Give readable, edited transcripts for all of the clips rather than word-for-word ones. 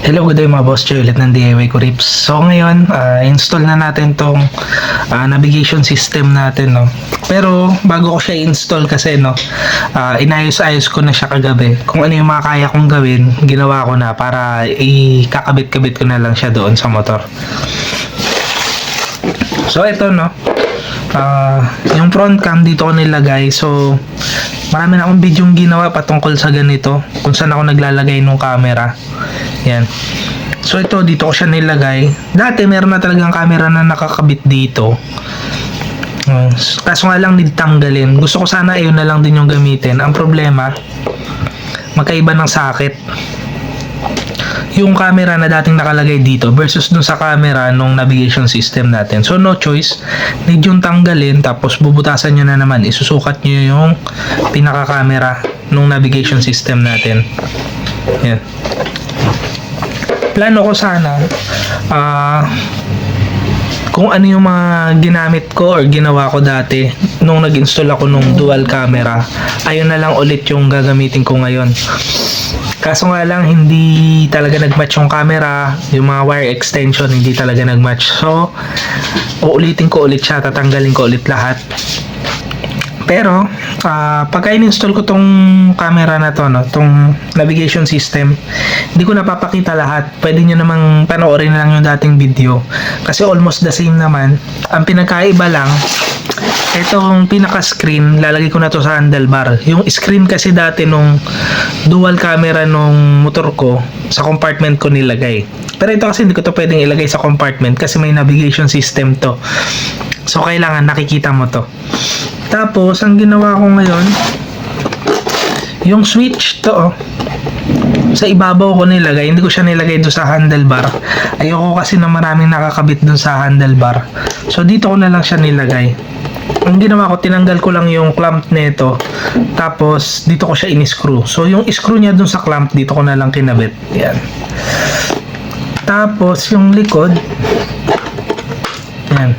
Hello, good day mga boss. Joy ulit ng DIY Kurips. So ngayon, install na natin tong navigation system natin, no. Pero bago ko siya install kasi, no, inayos-ayos ko na siya kagabi. Kung ano yung mga kaya kong gawin, ginawa ko na para ikakabit-kabit ko na lang siya doon sa motor. So ito, no, yung front cam dito ko nilagay. So marami na akong video ginawa patungkol sa ganito, kung saan ako naglalagay ng camera. Yan. So ito, dito ko siya nilagay. Dati meron na talagang camera na nakakabit dito. Kaso nga lang tanggalin. Gusto ko sana ayun na lang din yung gamitin. Ang problema, magkaiba ng socket yung camera na dating nakalagay dito versus dun sa camera nung navigation system natin. So no choice, need yung tanggalin, tapos bubutasan nyo na naman, isusukat nyo yung pinaka camera nung navigation system natin. Yan. Plano ko sana kung ano yung mga ginamit ko or ginawa ko dati nung nag-install ako nung dual camera, ayun na lang ulit yung gagamitin ko ngayon. Kaso nga lang, hindi talaga nag-match yung camera, yung mga wire extension, hindi talaga nag-match. So, uulitin ko ulit siya, tatanggalin ko ulit lahat. Pero, pagka in-install ko tong camera na to, no, tong navigation system, hindi ko napapakita lahat. Pwede nyo namang panoorin na lang yung dating video. Kasi almost the same naman. Ang pinakaiba lang, itong pinaka-screen, lalagay ko na to sa handlebar. Yung screen kasi dati nung dual camera nung motor ko, sa compartment ko nilagay. Pero ito kasi hindi ko to pwedeng ilagay sa compartment kasi may navigation system to. So, kailangan nakikita mo to. Tapos, ang ginawa ko ngayon, yung switch to, sa ibabaw ko nilagay. Hindi ko siya nilagay doon sa handlebar. Ayoko kasi na maraming nakakabit doon sa handlebar. So, dito ko na lang siya nilagay. Ang ginawa ko, tinanggal ko lang yung clamp nito. Tapos, dito ko siya in-screw. So, yung screw niya dun sa clamp, dito ko na lang kinabit. Yan. Tapos, yung likod, yan.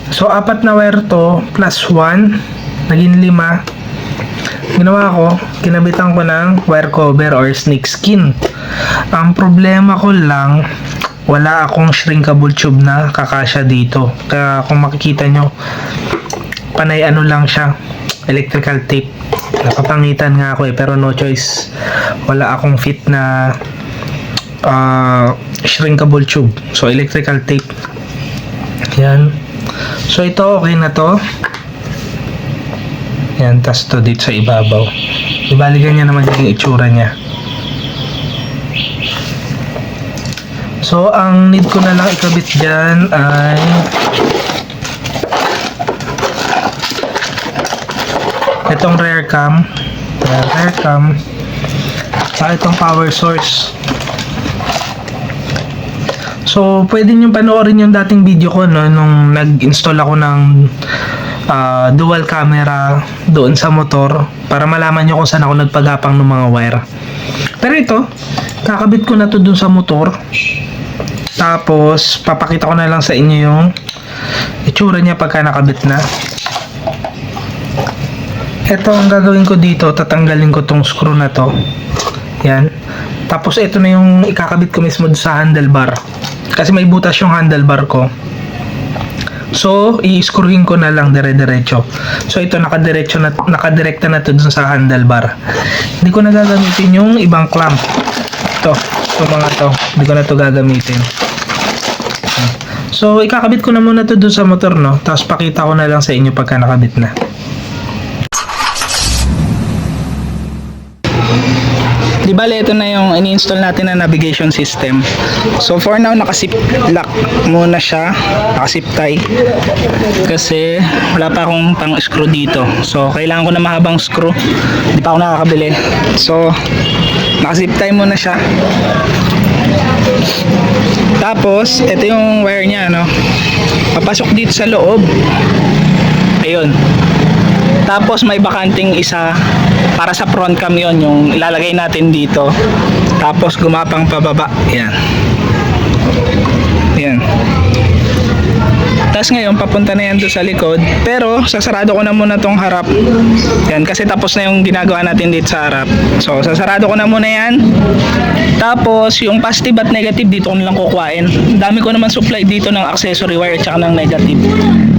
So, 4 na wire to, plus 1, naging 5. Ginawa ko, kinabitan ko ng wire cover or snake skin. Ang problema ko lang, wala akong shrinkable tube na kakasya dito. Kaya kung makikita nyo, panay ano lang siya, electrical tape. Nakapangitan nga ako pero no choice. Wala akong fit na shrinkable tube. So electrical tape. Yan. So ito, okay na to. Yan, tas to dito sa ibabaw. Ibalikan niya naman yung itsura niya. So, ang need ko na lang ikabit dyan ay itong rear cam. Itong power source. So, pwede nyo panoorin yung dating video ko, no, nung nag-install ako ng dual camera doon sa motor para malaman nyo kung saan ako nagpagapang ng mga wire. Pero ito, kakabit ko na to doon sa motor. Tapos, papakita ko na lang sa inyo yung itsura niya pagka nakabit na. Ito ang gagawin ko dito, tatanggalin ko tong screw na to. Yan. Tapos, ito na yung ikakabit ko mismo sa handlebar. Kasi may butas yung handlebar ko. So, i-screwin ko na lang dire-diretso. So, ito nakadirekta na to dun sa handlebar. Hindi ko na gagamitin yung ibang clamp. Ito mga to. Hindi ko na to gagamitin. So, ikakabit ko na muna to dun sa motor, no? Tapos, pakita ko na lang sa inyo pagka nakabit na. Di bale, ito na yung ini-install natin na navigation system. So for now, nakasip lock muna siya, nakasip tie kasi wala pa akong pang screw dito. So kailangan ko na mahabang screw, hindi pa ako nakakabili. So nakasip tie muna siya. Tapos ito yung wire niya, no, papasok dito sa loob. Ayun. Tapos may bakanting isa para sa front cam, yun yung ilalagay natin dito. Tapos gumapang pababa. Yan. Yan. Tapos Tapos ngayon, papunta na yan doon sa likod. Pero, sasarado ko na muna tong harap. Yan, kasi tapos na yung ginagawa natin dito sa harap. So, sasarado ko na muna yan. Tapos, yung positive at negative, dito ko na lang kukuhain. Dami ko naman supply dito ng accessory wire at saka ng negative.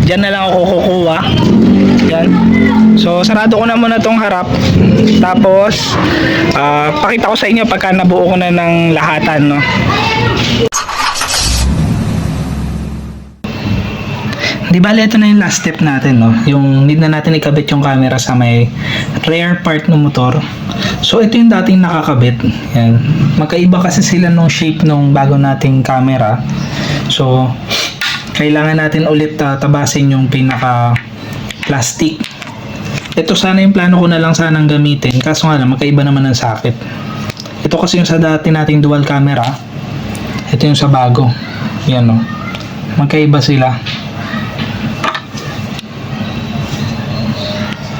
Diyan na lang ako kukuha. Yan. So, sarado ko na muna tong harap. Tapos, pakita ko sa inyo pagka nabuo ko na ng lahatan, no? Di bale, ito na yung last step natin, no? Yung need na natin ikabit yung camera sa may rear part ng motor. So, ito yung dating nakakabit. Yan. Magkaiba kasi sila nung shape nung bago nating camera. So, kailangan natin ulit tabasin yung pinaka plastic. Ito sana yung plano ko na lang sanang gamitin. Kaso nga lang, magkaiba naman ang sakit. Ito kasi yung sa dati nating dual camera. Ito yung sa bago. Yan, no? Magkaiba sila.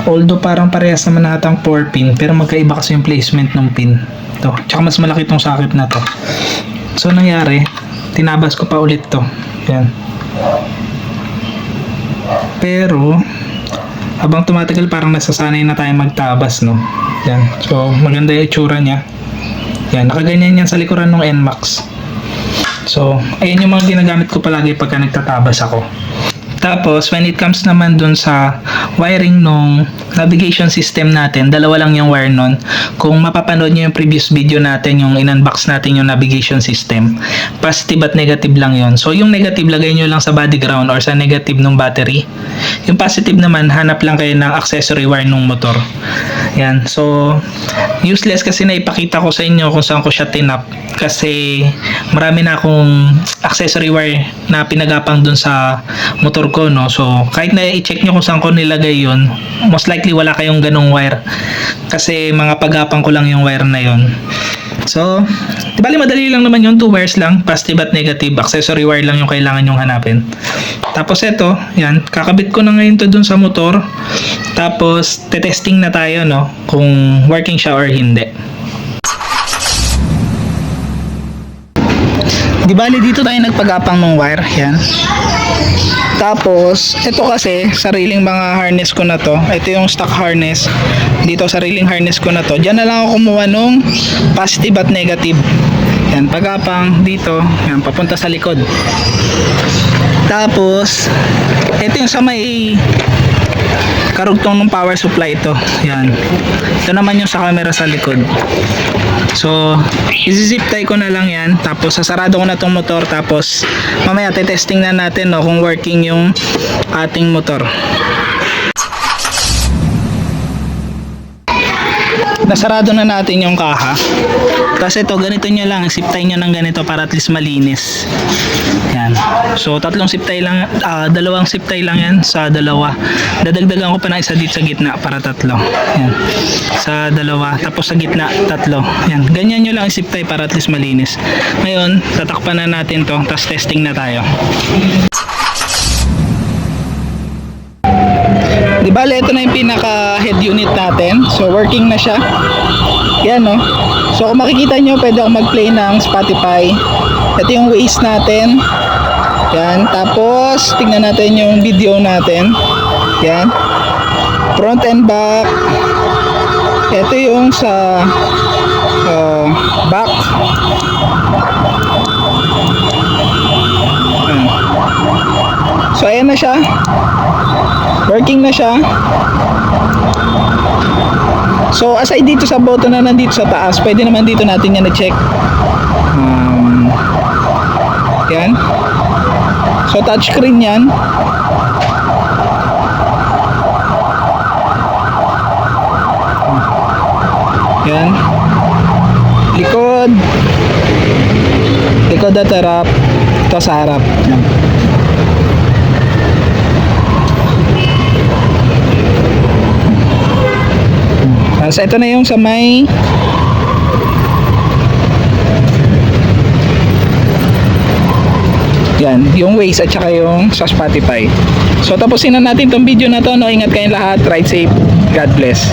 Although parang parehas naman natang 4 pin, pero magkaiba kasi yung placement ng pin. Ito. Tsaka mas malaki tong sakit na to. So nangyari, tinabas ko pa ulit to. Yan. Pero habang tumatagal parang nasasanay na tayo magtabas, no? Yan. So maganda yung itsura niya. Yan. Nakaganyan yan sa likuran ng NMAX. So ayan yung mga ginagamit ko palagi pagka nagtatabas ako. Tapos, when it comes naman dun sa wiring nung navigation system natin, dalawa lang yung wire nun. Kung mapapanood nyo yung previous video natin, yung in-unbox natin yung navigation system, positive at negative lang yon. So, yung negative, lagay nyo lang sa body ground or sa negative ng battery. Yung positive naman, hanap lang kayo ng accessory wire nung motor. Yan. So, useless kasi na ipakita ko sa inyo kung saan ko siya tinap. Kasi, marami na akong accessory wire na pinagapang dun sa motor ko, no? So, kahit na i-check nyo kung saan ko nilagay yun, most likely wala kayong ganong wire. Kasi, mga pagapang ko lang yung wire na yun. So, di bali madali lang naman yun, 2 wires lang, positive at negative, accessory wire lang yung kailangan yung hanapin. Tapos ito, yan, kakabit ko na ngayon to dun sa motor. Tapos, te-testing na tayo, no? Kung working siya or hindi. Di bali dito tayo nagpagapang ng wire, yan. Tapos, ito kasi, sariling mga harness ko na to. Ito yung stock harness. Dito, sariling harness ko na to. Diyan na lang ako kumuha nung positive at negative. Yan, pagapang dito, yan, papunta sa likod. Tapos, ito yung sa may karugtong ng power supply ito. Yan. Ito naman yung sa camera sa likod. So, isi-zip tie ko na lang yan. Tapos, sasarado ko na tong motor. Tapos, mamaya testing na natin, no, kung working yung ating motor. Nasarado na natin yung kaha. Tapos ito, ganito nyo lang, zip tie nyo ng ganito para at least malinis. Yan. So, tatlong zip tie lang, dalawang zip tie lang yan sa dalawa. Dadagdagan ko pa ng isa dito sa gitna para tatlo. Yan. Sa dalawa. Tapos sa gitna, tatlo. Yan. Ganyan nyo lang zip tie para at least malinis. Ngayon, tatakpan na natin to. Tapos testing na tayo. Di bale, ito na yung pinaka head unit natin. So, working na siya. Yan, no? So, kung makikita nyo, pwede ako mag-play ng Spotify. Ito yung waist natin. Yan. Tapos, tingnan natin yung video natin. Yan. Front and back. Ito yung sa back. Yan. So, ayan na siya. Working na siya. So, aside dito sa button na nandito sa taas, pwede naman dito natin yan i-check. Yan. So, touchscreen yan. Yan. Likod. Likod at harap. Ito sa harap. Yan. So, ito na yung sa may yan, yung Waze at saka yung sa Spotify. So, tapusin na natin tong video na to, no? Ingat kayong lahat. Ride safe. God bless.